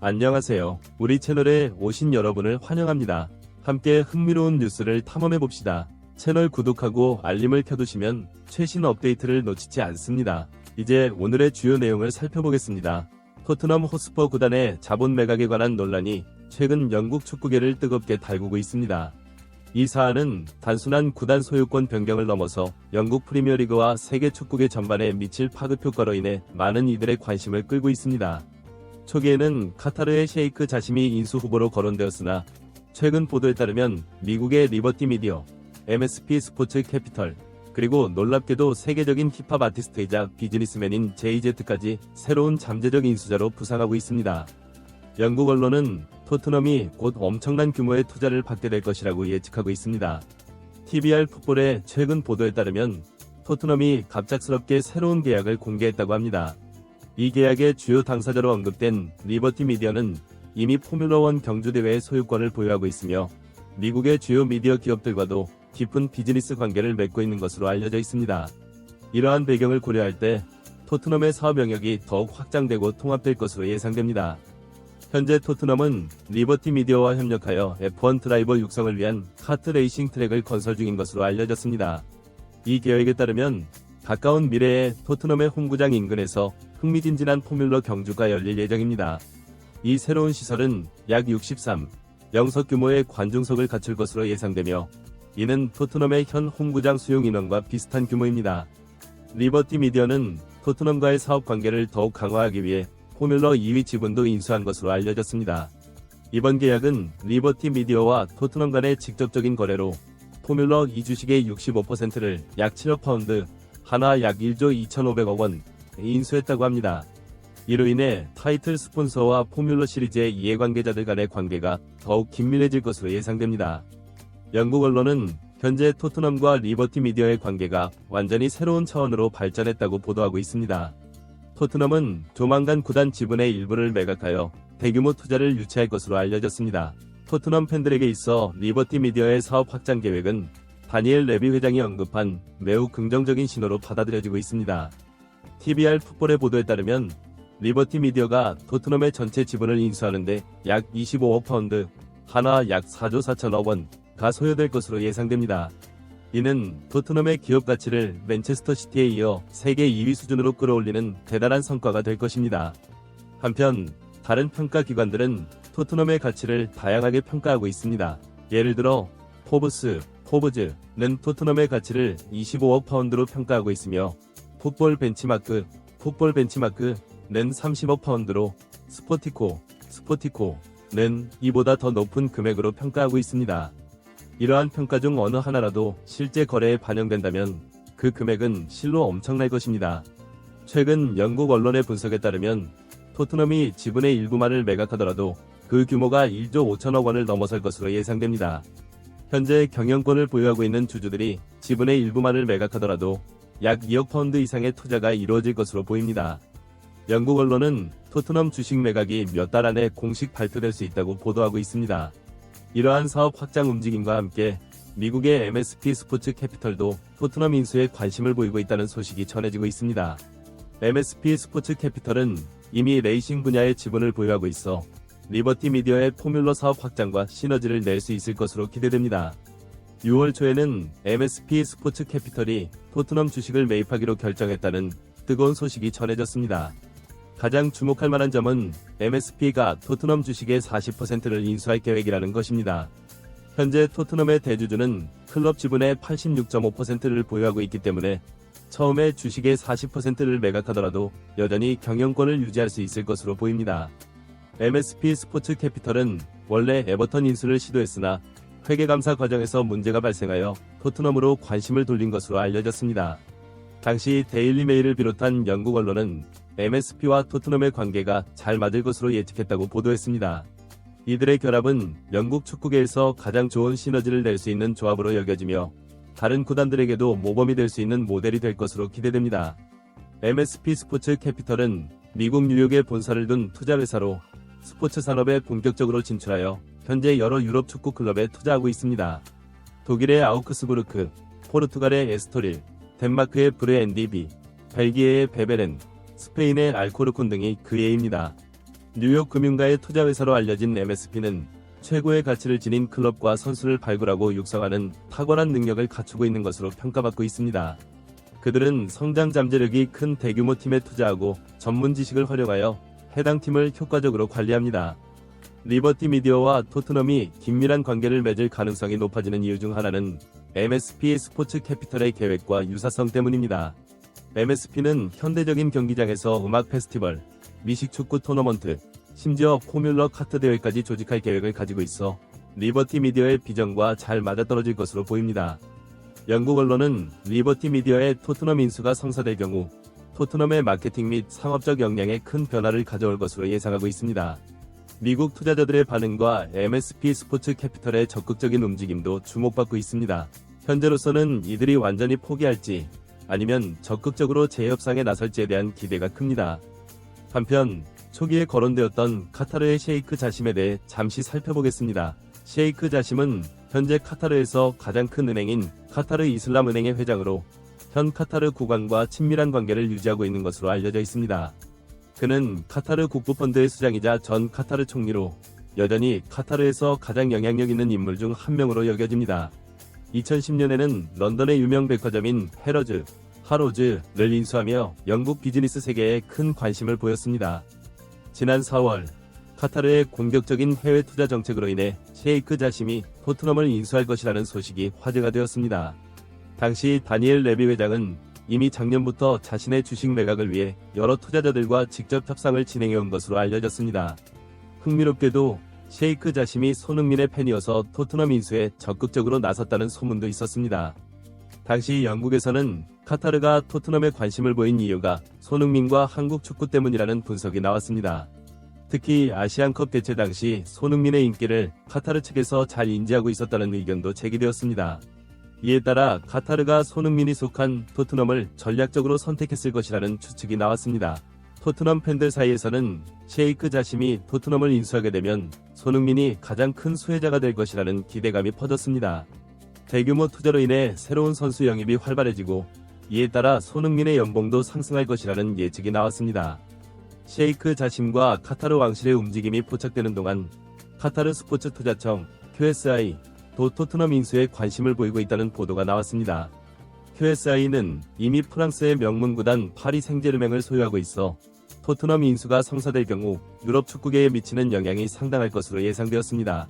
안녕하세요. 우리 채널에 오신 여러분을 환영합니다. 함께 흥미로운 뉴스를 탐험해봅시다. 채널 구독하고 알림을 켜두시면 최신 업데이트를 놓치지 않습니다. 이제 오늘의 주요 내용을 살펴보겠습니다. 토트넘 호스퍼 구단의 자본 매각에 관한 논란이 최근 영국 축구계를 뜨겁게 달구고 있습니다. 이 사안은 단순한 구단 소유권 변경을 넘어서 영국 프리미어리그와 세계 축구계 전반에 미칠 파급 효과로 인해 많은 이들의 관심을 끌고 있습니다. 초기에는 카타르의 셰이크 자심이 인수 후보로 거론되었으나 최근 보도에 따르면 미국의 리버티 미디어, MSP 스포츠 캐피털, 그리고 놀랍게도 세계적인 힙합 아티스트이자 비즈니스맨인 JZ까지 새로운 잠재적 인수자로 부상하고 있습니다. 영국 언론은 토트넘이 곧 엄청난 규모의 투자를 받게 될 것이라고 예측하고 있습니다. TBR 풋볼의 최근 보도에 따르면 토트넘이 갑작스럽게 새로운 계약을 공개했다고 합니다. 이 계약의 주요 당사자로 언급된 리버티 미디어는 이미 포뮬러1 경주대회의 소유권을 보유하고 있으며 미국의 주요 미디어 기업들과도 깊은 비즈니스 관계를 맺고 있는 것으로 알려져 있습니다. 이러한 배경을 고려할 때 토트넘의 사업 영역이 더욱 확장되고 통합될 것으로 예상됩니다. 현재 토트넘은 리버티 미디어와 협력하여 F1 드라이버 육성을 위한 카트 레이싱 트랙을 건설 중인 것으로 알려졌습니다. 이 계획에 따르면 가까운 미래에 토트넘의 홈구장 인근에서 흥미진진한 포뮬러 경주가 열릴 예정입니다. 이 새로운 시설은 약 63영석 규모의 관중석을 갖출 것으로 예상되며 이는 토트넘의 현 홈구장 수용 인원과 비슷한 규모입니다. 리버티 미디어는 토트넘과의 사업 관계를 더욱 강화하기 위해 포뮬러 2위 지분도 인수한 것으로 알려졌습니다. 이번 계약은 리버티 미디어와 토트넘 간의 직접적인 거래로 포뮬러 2 주식의 65%를 약 7억 파운드, 하나 약 1조 2,500억 원 인수했다고 합니다. 이로 인해 타이틀 스폰서와 포뮬러 시리즈의 이해관계자들 간의 관계가 더욱 긴밀해질 것으로 예상됩니다. 영국 언론은 현재 토트넘과 리버티 미디어의 관계가 완전히 새로운 차원으로 발전했다고 보도하고 있습니다. 토트넘은 조만간 구단 지분의 일부를 매각하여 대규모 투자를 유치할 것으로 알려졌습니다. 토트넘 팬들에게 있어 리버티 미디어의 사업 확장 계획은 다니엘 레비 회장이 언급한 매우 긍정적인 신호로 받아들여지고 있습니다. TBR 풋볼의 보도에 따르면 리버티 미디어가 토트넘의 전체 지분을 인수하는데 약 25억 파운드, 하나 약 4조 4천억 원가 소요될 것으로 예상됩니다. 이는 토트넘의 기업 가치를 맨체스터 시티에 이어 세계 2위 수준으로 끌어올리는 대단한 성과가 될 것입니다. 한편 다른 평가 기관들은 토트넘의 가치를 다양하게 평가하고 있습니다. 예를 들어 포브즈는 토트넘의 가치를 25억 파운드로 평가하고 있으며 풋볼 벤치마크는 30억 파운드로 스포티코는 이보다 더 높은 금액으로 평가하고 있습니다. 이러한 평가 중 어느 하나라도 실제 거래에 반영된다면 그 금액은 실로 엄청날 것입니다. 최근 영국 언론의 분석에 따르면 토트넘이 지분의 일부만을 매각하더라도 그 규모가 1조 5천억 원을 넘어설 것으로 예상됩니다. 현재 경영권을 보유하고 있는 주주들이 지분의 일부만을 매각하더라도 약 2억 파운드 이상의 투자가 이루어질 것으로 보입니다. 영국 언론은 토트넘 주식 매각이 몇 달 안에 공식 발표될 수 있다고 보도하고 있습니다. 이러한 사업 확장 움직임과 함께 미국의 MSP 스포츠 캐피털도 토트넘 인수에 관심을 보이고 있다는 소식이 전해지고 있습니다. MSP 스포츠 캐피털은 이미 레이싱 분야의 지분을 보유하고 있어 리버티 미디어의 포뮬러 사업 확장과 시너지를 낼 수 있을 것으로 기대됩니다. 6월 초에는 MSP 스포츠 캐피털이 토트넘 주식을 매입하기로 결정했다는 뜨거운 소식이 전해졌습니다. 가장 주목할 만한 점은 MSP가 토트넘 주식의 40%를 인수할 계획이라는 것입니다. 현재 토트넘의 대주주는 클럽 지분의 86.5%를 보유하고 있기 때문에 처음에 주식의 40%를 매각하더라도 여전히 경영권을 유지할 수 있을 것으로 보입니다. MSP 스포츠 캐피털은 원래 에버턴 인수를 시도했으나 회계감사 과정에서 문제가 발생하여 토트넘으로 관심을 돌린 것으로 알려졌습니다. 당시 데일리 메일을 비롯한 영국 언론은 MSP와 토트넘의 관계가 잘 맞을 것으로 예측했다고 보도했습니다. 이들의 결합은 영국 축구계에서 가장 좋은 시너지를 낼 수 있는 조합으로 여겨지며 다른 구단들에게도 모범이 될 수 있는 모델이 될 것으로 기대됩니다. MSP 스포츠 캐피털은 미국 뉴욕에 본사를 둔 투자회사로 스포츠 산업에 본격적으로 진출하여 현재 여러 유럽 축구 클럽에 투자하고 있습니다. 독일의 아우크스부르크, 포르투갈의 에스토릴, 덴마크의 브레&디비, 벨기에의 베베렌, 스페인의 알코르콘 등이 그 예입니다. 뉴욕 금융가의 투자회사로 알려진 MSP는 최고의 가치를 지닌 클럽과 선수를 발굴하고 육성하는 탁월한 능력을 갖추고 있는 것으로 평가받고 있습니다. 그들은 성장 잠재력이 큰 대규모 팀에 투자하고 전문 지식을 활용하여 해당 팀을 효과적으로 관리합니다. 리버티 미디어와 토트넘이 긴밀한 관계를 맺을 가능성이 높아지는 이유 중 하나는 MSP 스포츠 캐피털의 계획과 유사성 때문입니다. MSP는 현대적인 경기장에서 음악 페스티벌, 미식 축구 토너먼트, 심지어 포뮬러 카트 대회까지 조직할 계획을 가지고 있어 리버티 미디어의 비전과 잘 맞아떨어질 것으로 보입니다. 영국 언론은 리버티 미디어의 토트넘 인수가 성사될 경우 토트넘의 마케팅 및 상업적 역량에 큰 변화를 가져올 것으로 예상하고 있습니다. 미국 투자자들의 반응과 MSP 스포츠 캐피털의 적극적인 움직임도 주목받고 있습니다. 현재로서는 이들이 완전히 포기할지 아니면 적극적으로 재협상에 나설지에 대한 기대가 큽니다. 한편 초기에 거론되었던 카타르의 셰이크 자심에 대해 잠시 살펴보겠습니다. 셰이크 자심은 현재 카타르에서 가장 큰 은행인 카타르 이슬람 은행의 회장으로 현 카타르 국왕과 친밀한 관계를 유지하고 있는 것으로 알려져 있습니다. 그는 카타르 국부펀드의 수장이자 전 카타르 총리로 여전히 카타르에서 가장 영향력 있는 인물 중 한 명으로 여겨집니다. 2010년에는 런던의 유명 백화점인 하로즈를 인수하며 영국 비즈니스 세계에 큰 관심을 보였습니다. 지난 4월 카타르의 공격적인 해외 투자 정책으로 인해 셰이크 자심이 토트넘을 인수할 것이라는 소식이 화제가 되었습니다. 당시 다니엘 레비 회장은 이미 작년부터 자신의 주식 매각을 위해 여러 투자자들과 직접 협상을 진행해온 것으로 알려졌습니다. 흥미롭게도 셰이크 자심이 손흥민의 팬이어서 토트넘 인수에 적극적으로 나섰다는 소문도 있었습니다. 당시 영국에서는 카타르가 토트넘에 관심을 보인 이유가 손흥민과 한국 축구 때문이라는 분석이 나왔습니다. 특히 아시안컵 개최 당시 손흥민의 인기를 카타르 측에서 잘 인지하고 있었다는 의견도 제기되었습니다. 이에 따라 카타르가 손흥민이 속한 토트넘을 전략적으로 선택했을 것이라는 추측이 나왔습니다. 토트넘 팬들 사이에서는 셰이크 자심이 토트넘을 인수하게 되면 손흥민이 가장 큰 수혜자가 될 것이라는 기대감이 퍼졌습니다. 대규모 투자로 인해 새로운 선수 영입이 활발해지고 이에 따라 손흥민의 연봉도 상승할 것이라는 예측이 나왔습니다. 셰이크 자심과 카타르 왕실의 움직임이 포착되는 동안 카타르 스포츠 투자청 QSI도 토트넘 인수에 관심을 보이고 있다는 보도가 나왔습니다. QSI는 이미 프랑스의 명문 구단 파리 생제르맹을 소유하고 있어 토트넘 인수가 성사될 경우 유럽 축구계에 미치는 영향이 상당할 것으로 예상되었습니다.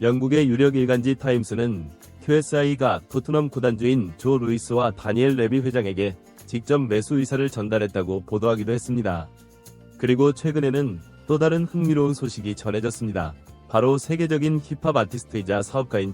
영국의 유력 일간지 타임스는 QSI가 토트넘 구단주인 조 루이스와 다니엘 레비 회장에게 직접 매수 의사를 전달했다고 보도하기도 했습니다. 그리고 최근에는 또 다른 흥미로운 소식이 전해졌습니다. 바로 세계적인 힙합 아티스트이자 사업가인